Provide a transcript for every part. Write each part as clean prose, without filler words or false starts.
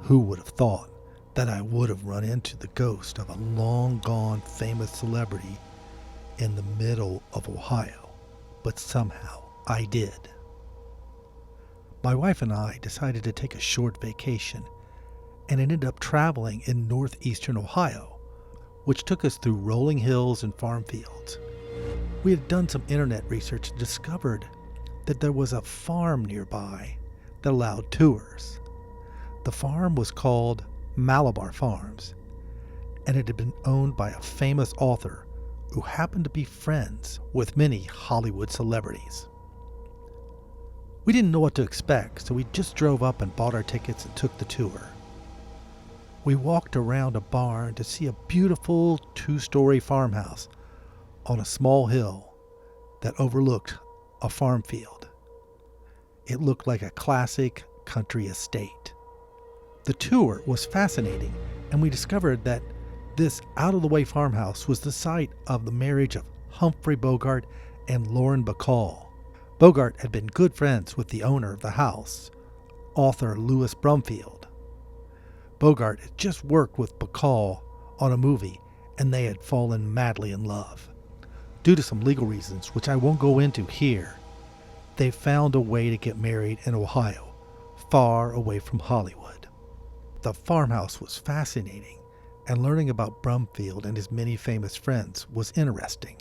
Who would have thought that I would have run into the ghost of a long-gone famous celebrity in the middle of Ohio? But somehow I did. My wife and I decided to take a short vacation and ended up traveling in northeastern Ohio, which took us through rolling hills and farm fields. We had done some internet research and discovered that there was a farm nearby that allowed tours. The farm was called Malabar Farms, and it had been owned by a famous author who happened to be friends with many Hollywood celebrities. We didn't know what to expect, so we just drove up and bought our tickets and took the tour. We walked around a barn to see a beautiful 2-story farmhouse on a small hill that overlooked a farm field. It looked like a classic country estate. The tour was fascinating, and we discovered that this out-of-the-way farmhouse was the site of the marriage of Humphrey Bogart and Lauren Bacall. Bogart had been good friends with the owner of the house, author Louis Brumfield. Bogart had just worked with Bacall on a movie, and they had fallen madly in love. Due to some legal reasons, which I won't go into here, they found a way to get married in Ohio, far away from Hollywood. The farmhouse was fascinating, and learning about Brumfield and his many famous friends was interesting.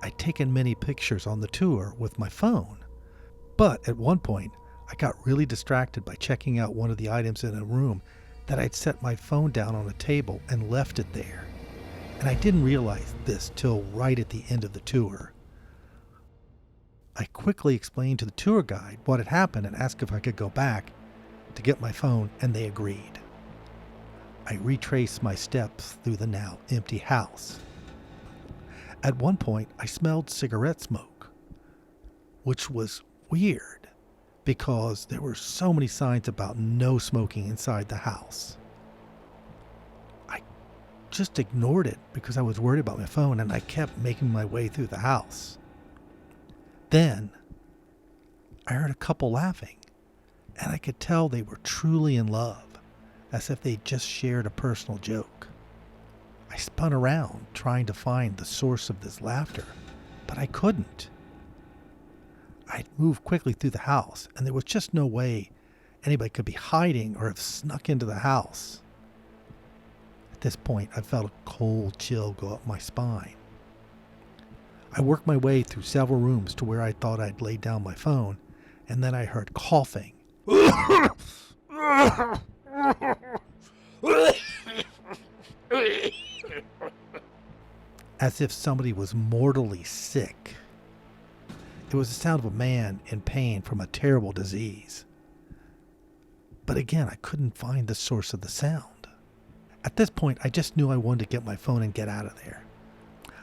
I'd taken many pictures on the tour with my phone, but at one point I got really distracted by checking out one of the items in a room that I'd set my phone down on a table and left it there. And I didn't realize this till right at the end of the tour. I quickly explained to the tour guide what had happened and asked if I could go back to get my phone, and they agreed. I retraced my steps through the now empty house. At one point, I smelled cigarette smoke, which was weird because there were so many signs about no smoking inside the house. I just ignored it because I was worried about my phone, and I kept making my way through the house. Then I heard a couple laughing, and I could tell they were truly in love, as if they just shared a personal joke. I spun around trying to find the source of this laughter, but I couldn't. I'd moved quickly through the house, and there was just no way anybody could be hiding or have snuck into the house. At this point, I felt a cold chill go up my spine. I worked my way through several rooms to where I thought I'd laid down my phone, and then I heard coughing. As if somebody was mortally sick. It was the sound of a man in pain from a terrible disease. But again, I couldn't find the source of the sound. At this point, I just knew I wanted to get my phone and get out of there.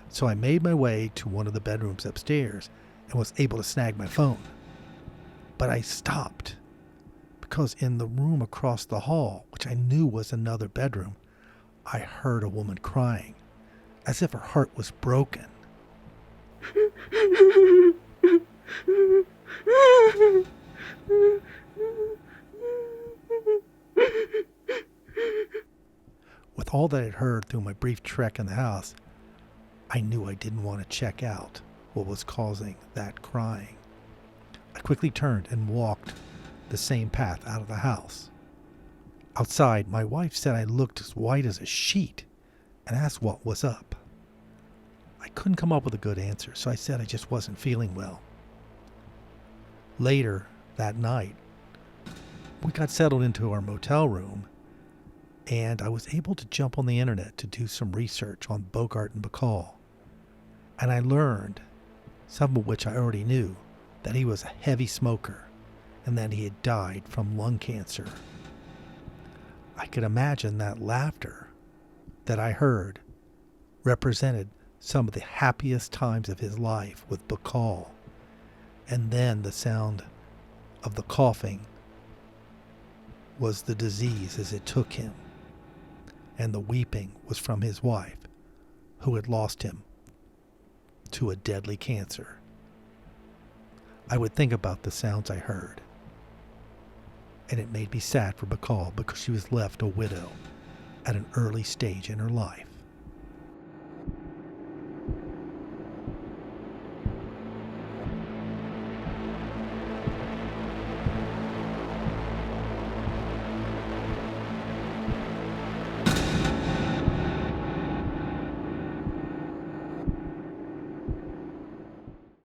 So I made my way to one of the bedrooms upstairs and was able to snag my phone. But I stopped because in the room across the hall, which I knew was another bedroom, I heard a woman crying, as if her heart was broken. With all that I'd heard through my brief trek in the house, I knew I didn't want to check out what was causing that crying. I quickly turned and walked the same path out of the house. Outside, my wife said I looked as white as a sheet and asked what was up. I couldn't come up with a good answer, so I said I just wasn't feeling well. Later that night, we got settled into our motel room, and I was able to jump on the internet to do some research on Bogart and Bacall. And I learned, some of which I already knew, that he was a heavy smoker and that he had died from lung cancer. I could imagine that laughter that I heard represented some of the happiest times of his life with Bacall, and then the sound of the coughing was the disease as it took him, and the weeping was from his wife, who had lost him to a deadly cancer. I would think about the sounds I heard, and it made me sad for Bacall because she was left a widow at an early stage in her life.